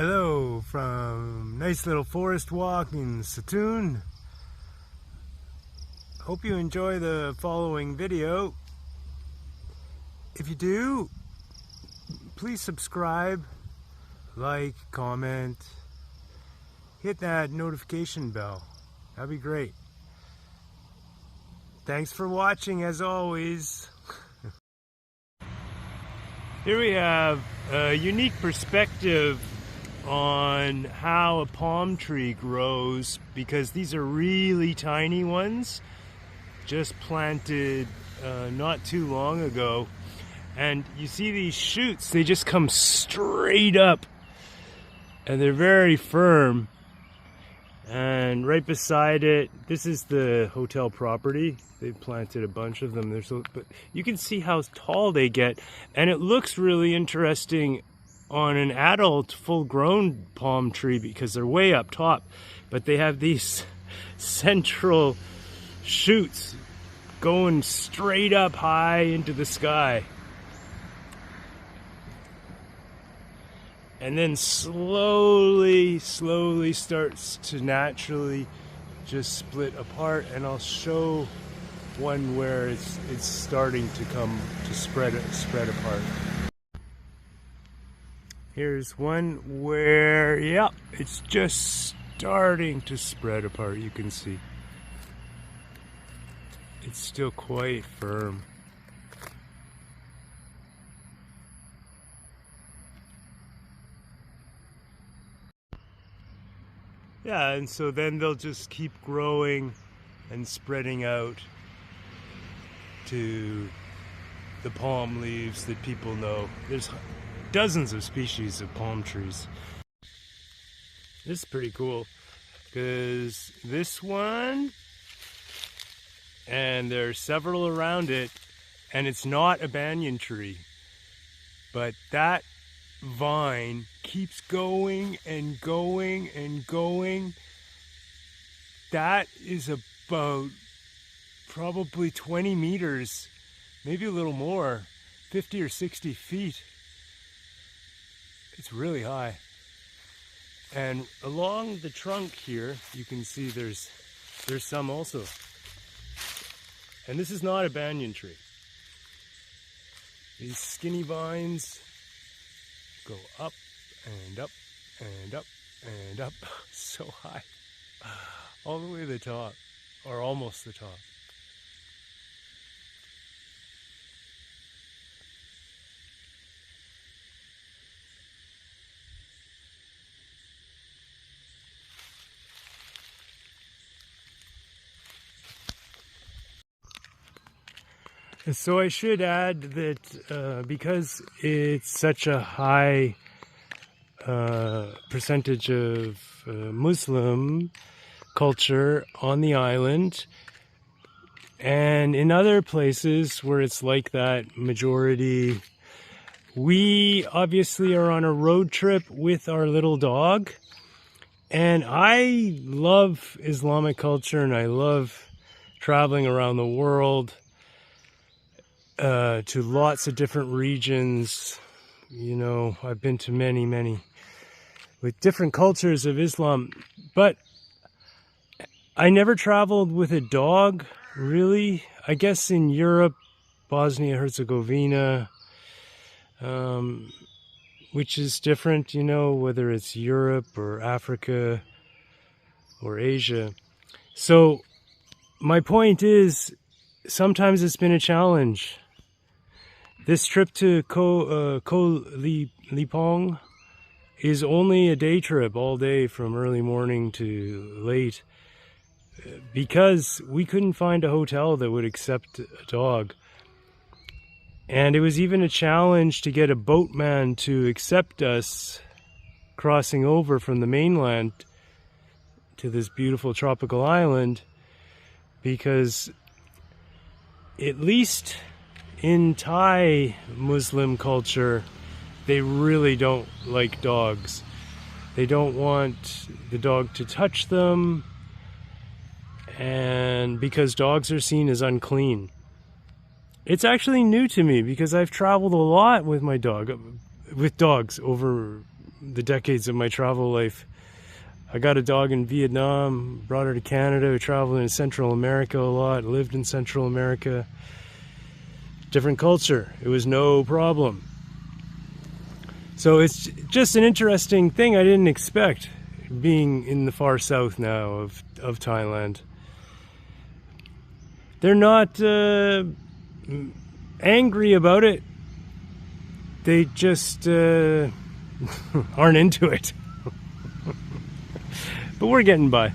Hello from nice little forest walk in Satoon. Hope you enjoy the following video. If you do, please subscribe, like, comment, hit that notification bell. That'd be great. Thanks for watching as always. Here we have a unique perspective on how a palm tree grows, because these are really tiny ones just planted not too long ago, and you see these shoots, they just come straight up and they're very firm. And right beside it, this is the hotel property. They've planted a bunch of them. But you can see how tall they get, and it looks really interesting on an adult full-grown palm tree because they're way up top, but they have these central shoots going straight up high into the sky, and then slowly starts to naturally just split apart. And I'll show one where it's starting to come to spread apart. Here's one where, yep, it's just starting to spread apart. You can see it's still quite firm. Yeah, and so then they'll just keep growing and spreading out to the palm leaves that people know. There's dozens of species of palm trees. This is pretty cool because this one, and there are several around it, and it's not a banyan tree, but that vine keeps going and going and going. That is about probably 20 meters, maybe a little more, 50 or 60 feet. It's really high. And along the trunk here, you can see there's some also. And this is not a banyan tree. These skinny vines go up and up and up and up so high, all the way to the top, or almost the top. So I should add that because it's such a high percentage of Muslim culture on the island, and in other places where it's like that majority, we obviously are on a road trip with our little dog. And I love Islamic culture, and I love traveling around the world to lots of different regions. You know, I've been to many with different cultures of Islam, but I never traveled with a dog, really. I guess in Europe, Bosnia Herzegovina, which is different, you know, whether it's Europe or Africa or Asia. So my point is, sometimes it's been a challenge. This trip to Koh Lipong is only a day trip, all day from early morning to late, because we couldn't find a hotel that would accept a dog. And it was even a challenge to get a boatman to accept us crossing over from the mainland to this beautiful tropical island, because at least in Thai Muslim culture, they really don't like dogs. They don't want the dog to touch them, and because dogs are seen as unclean. It's actually new to me because I've traveled a lot with my dog, with dogs over the decades of my travel life. I got a dog in Vietnam, brought her to Canada, we traveled in Central America a lot, lived in Central America. Different culture, it was no problem. So it's just an interesting thing I didn't expect, being in the far south now of Thailand. They're not angry about it. They just aren't into it. But we're getting by.